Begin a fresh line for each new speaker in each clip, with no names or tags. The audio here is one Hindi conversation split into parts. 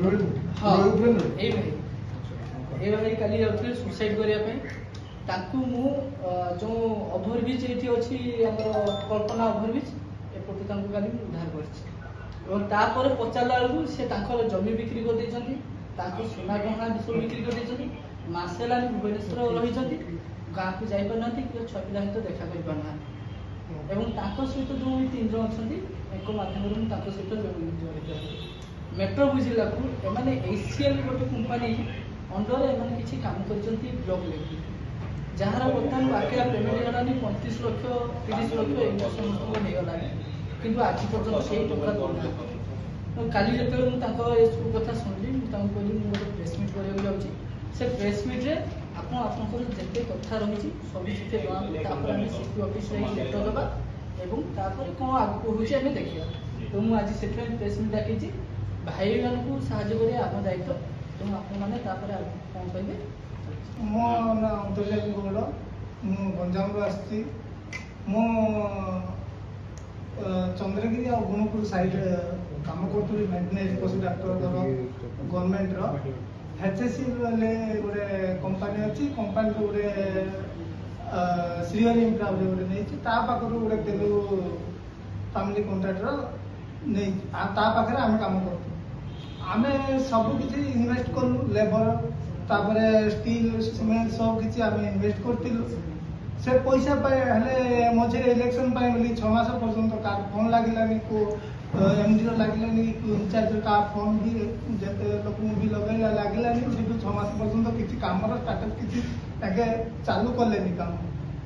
हाँ ये भाई काली जाते सुसाइड करने मु जो ओभरब्रिज ये अच्छी कल्पना ओभरब्रिज एपटे काली उद्धार कर पचारा बेलू से जमी बिक्री कर सुना गहना सब बिक्री कर मसे है भुवनेश्वर रही गाँव को जापार कि छुआ पिला सहित देखा कर पारना सहित जो 3 जन अच्छा माध्यम सहित जड़ित मेट्रो बुझिला एमाने एसीएल गोटे कंपनी अंडर एमाने किछि काम करचंती ब्लॉक लेवल जहार बर्तमान बाकी पेमेंट गलानी 35 लाख 30 लाख एक समस्त नहीं गला किंतु आज पर्यंत से टका दौना तो काली जते मु कथा सुनली कहली गोटे प्रेस मीट करने जाऊँगी से प्रेस मीट रे आपको जिते कथा रही सब जिते जहाँ सीपी ऑफिस लेटर देवा और तापर कौन आगे हूँ देखा तो मुझे आज से प्रेस मीट डाकी भाई मान साहय कर आम दायित्व तो आपने कौन कहे
मो ना अंतर्जाती गौड़ मु गंजाम आसी मो चंद्रगिरी और गुणपुर साइड कम करी मेन्टेनेंस पशु डाक्टर गवर्नमेंट एचएससी गोटे कंपनी अच्छी कंपनी गोटे श्रीहरि इंफ्रा गोटे नहीं पाखर गोटे तेलुगु फैमिली कंट्राक्टर नहीं पाखे आम कम कर आम सब किसी इन्वेस्ट कलु लेबर तापर स्टील सीमेंट सब किसी आम इन्वेस्ट करूँ से पैसा हेल्ले मझे इलेक्शन बोली 6 मास पर्यंत का फोन लगे को एमडी लगे इंचार्ज का फोन भी जिते लोक भी लगे लगे से 6 मास पर्यंत किसी कम स्टार्टअप किसी चालू कले काम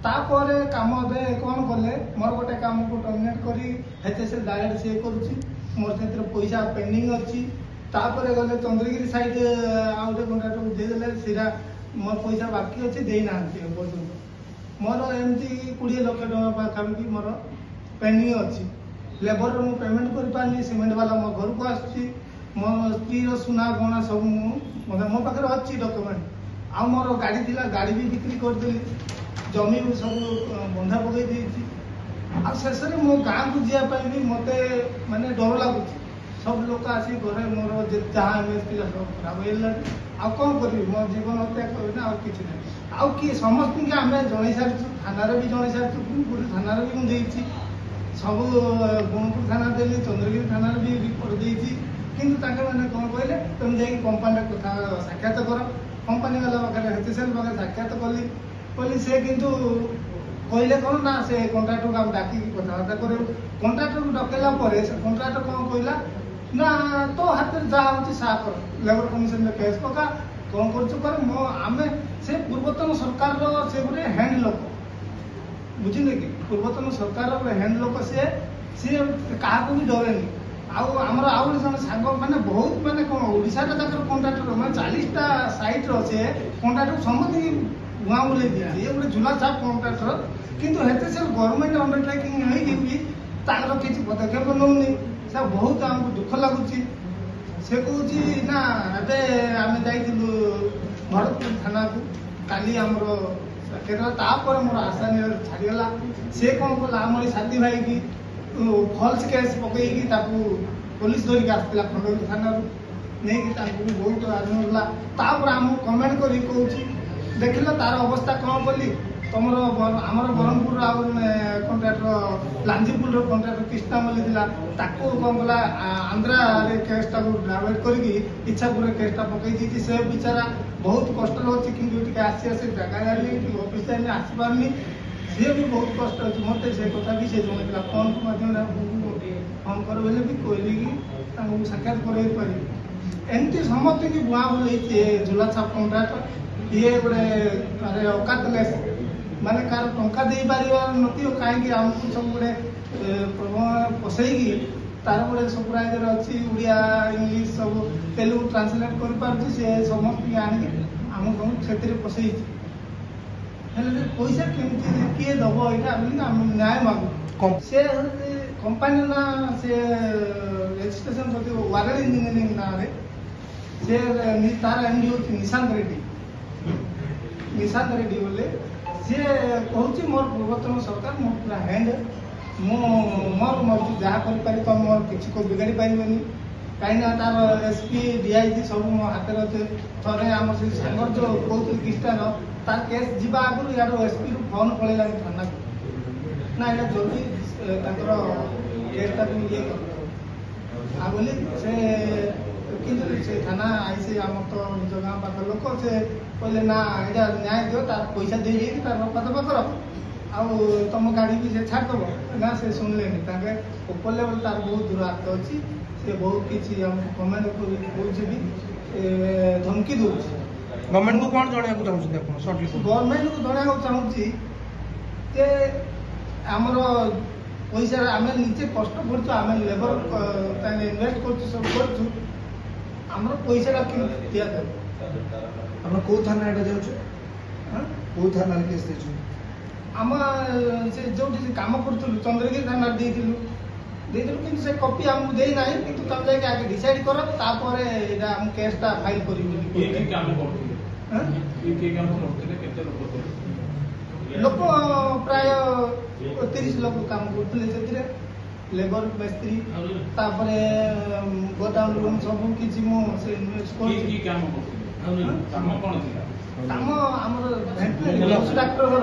तापर कम कौन कले मोर गोटे कम को टर्मिनेट कर एचएसएल डायरेक्ट सी करुच्ची मोर से पैसा पेंडिंग अच्छी तापर गले चंद्रगिरी साइड आउ गोटे कंट्राक्टर देदेले सीधा मोर पैसा बाकी अच्छे देना पर्यटन मोर एमती 20 लाख टका पाखापाखि मोर पेंडिंग अच्छी लेबर मु पेमेंट कर पारनी सीमेंट वाला मो घर को आसुची मो स्त्री सुना गहना सब मो पाखे अच्छी डॉक्यूमेंट आ मोर गाड़ी थिला गाड़ी भी बिक्री करदेली जमी भी सब बंधा पकई आ शेष में मो गाँव को जावाई भी मत मानने डर लगुच सब लोग आसी घरे मोर जहाँ इमेज थी सब खराब हो आ कौन करी मो जीवन हत्या करना और किसी ना आउ किए समस्त आम जन सारी थाना भी जन सारी गुणपुर थाना भी मुझे सब गुणपुर थाना देली चंद्रगिरी थाना भी रिपोर्ट देती किंतु मैंने कौन कहले तुम जा कंपानी कथा साक्षात कर कंपानी वाला पाखे एचएसएल पाखे साक्षात कली से किंतु कहले कौन ना से कंट्राक्टर को डाक कथबार्ता कर कंट्राक्टर को डकैला कंट्राक्टर कौन कहला ना तो हाथ में जहाँ हूँ सा कर लेबर कमिशन में केस पका कौन कर आम से पूर्वतन सरकार से गोटे हैंड लोक बुझे कि पूर्वतन सरकार हैंड लोक सी क्या भी डरेनि आमर आउ जन सांग मैंने बहुत मैंने कौन ओडाटा तक कंट्राक्टर मैं 40टा साइट से कंट्राक्टर समस्त धुआं बुले दिया ये गोटे झुला छाप कंट्राक्टर किंतु हेते से गवर्नमेंट अंडरटेकिंग हो किसी पदक्षेप नौनी से बहुत आमको दुख लगुच से कौच ना एवं आम जाइलु भरतपुर थाना को काली आमर तापर मोर आशा छाड़गला से कौन कला आम साथी भाई की फल्स केस पकईकी पुलिस धरिक आसला खंडगिरी थाना नहीं भी बहुत आदमी तापर आम कमेंट कर देखिल तार अवस्था कौन कली तुम आमर ब्रह्मपुर कंट्राक्टर लांजीपुर कंट्राक्टर कृष्णा मल्ली कौन कला आंध्रा केसटा डाइवर्ट कर इच्छापुर केसटा पकई से बेचारा बहुत कष्ट अच्छी कि आसी जगह जानी ऑफिस जानी आसपारनी सी भी बहुत कष्ट अच्छी मत से कथा भी से जन फोन माध्यम फोन कर बोले भी कहली कि साक्षात कर एमती समस्त की बुआ बोले झुला छाप कंट्राक्टर ये गोटे औकातलेस माने कार टंका दे पार नथी कहीं आमको सब गोटे पसईकी तार गोटे सुपरवाइजर अच्छी उड़िया इंग्लीश सब तेलुगु ट्रांसलेट कर पार्टी से समस्त आनिक आम से पसई पैसा केमती किए दब यहाँ न्याय मांगू से कंपानी ना से रजिस्ट्रेशन करते वारेल इंजीनियरिंग ना से तार एमडी हूँ निशांत रेड्डी बोले सी कहूँ मोर पूर्वतन सरकार मोर पूरा हैंड मोर मर्जी जहाँ कर मोर किसी को बिगाड़ी पारे କାହିଁକିନା ତାର ଏସ୍ପି ଡିଆଇଜି ସବୁ ମୋ ହାତରେ ଅଛି। ଥରେ ଆମର ସେ ସାଙ୍ଗର ଯୋଉ କହୁଥିଲି କିଷ୍ଟାର ତାର କେସ୍ ଯିବା ଆଗରୁ ଇଆଡୁ ଏସ୍ପିରୁ ଫୋନ୍ ପଳେଇଲାଣି ଥାନାକୁ, ନା ଏଇଟା ଜଲ୍ଦି ତାଙ୍କର କେସ୍ଟାକୁ ଇଏ କରିଦେବ ଆଉ ବୋଲି ସେ କିନ୍ତୁ ସେ ଥାନା ଆଇସି ଆମର ତ ନିଜ ଗାଁ ପାଖ ଲୋକ ସେ କହିଲେ ନା ଏଇଟା ନ୍ୟାୟ ଦିଅ, ତାର ପଇସା ଦେଇକି ତାର ରଫା ଦଫା କର ଆଉ ତମ ଗାଡ଼ି ବି ସେ ଛାଡ଼ିଦେବ। ନା ସେ ଶୁଣିଲେନି, ତାଙ୍କେ ଉପର ଲେଭେଲ ତାର ବହୁତ ଦୂର ହାତ ଅଛି। ସେ ବହୁତ କିଛି ଆମକୁ କମେଣ୍ଟ କହୁଛି ବି ଧମକି ଦଉଛି।
ଗଭର୍ଣ୍ଣମେଣ୍ଟକୁ କ'ଣ ଜଣାଇବାକୁ ଚାହୁଁଛନ୍ତି ଆପଣ? ସର୍ଟଲି
ଗଭର୍ଣ୍ଣମେଣ୍ଟକୁ ଜଣାଇବାକୁ ଚାହୁଁଛି ଯେ ଆମର ପଇସା ଆମେ ନିଜେ କଷ୍ଟ କରୁଛୁ, ଆମେ ଲେବର ଇନଭେଷ୍ଟ କରୁଛୁ, ସବୁ କରୁଛୁ, ଆମର ପଇସାଟା କେମିତି ଦିଆଯାଏ।
ଆପଣ କୋଉ ଥାନା ଏଇଟା ଯାଉଛି? କୋଉ ଥାନାରେ କେସ୍ ଦେଇଛନ୍ତି?
ଆମ ସେ ଯୋଉଠି ସେ କାମ କରୁଥିଲୁ ଚନ୍ଦ୍ରଗିରି ଥାନାରେ ଦେଇଥିଲୁ କିନ୍ତୁ ସେ କପି ଆମକୁ ଦେଇନାହିଁ। କିନ୍ତୁ ତମେ ଯାଇକି ଆଗେ ଡିସାଇଡ୍ କର, ତାପରେ ଏଇଟା ଆମ କେସ୍ଟା ଫାଇଲ୍ କରିବୁ ବୋଲି। ଲୋକ ପ୍ରାୟ 30 ଲୋକ କାମ କରୁଥିଲେ ସେଥିରେ, ଲେବର ମିସ୍ତ୍ରୀ, ତାପରେ ଗୋଦାମ ରୁମ୍ ସବୁ କିଛି ମୁଁ ସେ କାମ ଆମର ଡାକ୍ତର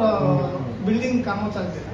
ବିଲ୍ଡିଂ କାମ ଚାଲିଥିଲା।